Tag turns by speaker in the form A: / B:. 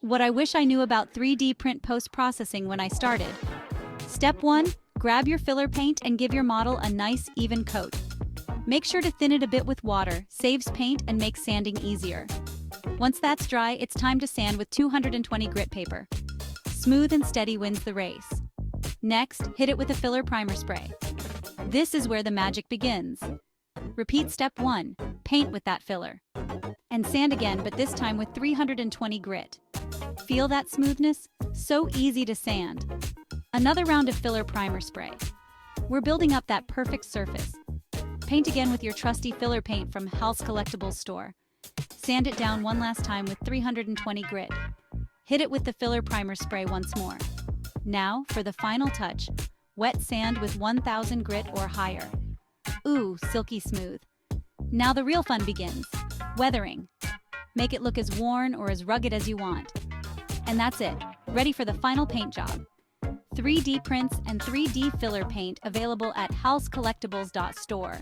A: What I wish I knew about 3D print post-processing when I started. Step 1. Grab your filler paint and give your model a nice, even coat. Make sure to thin it a bit with water, saves paint and makes sanding easier. Once that's dry, it's time to sand with 220 grit paper. Smooth and steady wins the race. Next, hit it with a filler primer spray. This is where the magic begins. Repeat step 1, paint with that filler. And sand again, but this time with 320 grit. Feel that smoothness? So easy to sand. Another round of filler primer spray. We're building up that perfect surface. Paint again with your trusty filler paint from Hal's Collectibles store. Sand it down one last time with 320 grit. Hit it with the filler primer spray once more. Now, for the final touch, wet sand with 1000 grit or higher. Ooh, silky smooth. Now the real fun begins. Weathering. Make it look as worn or as rugged as you want. And that's it, ready for the final paint job. 3D prints and 3D filler paint available at halscollectibles.store.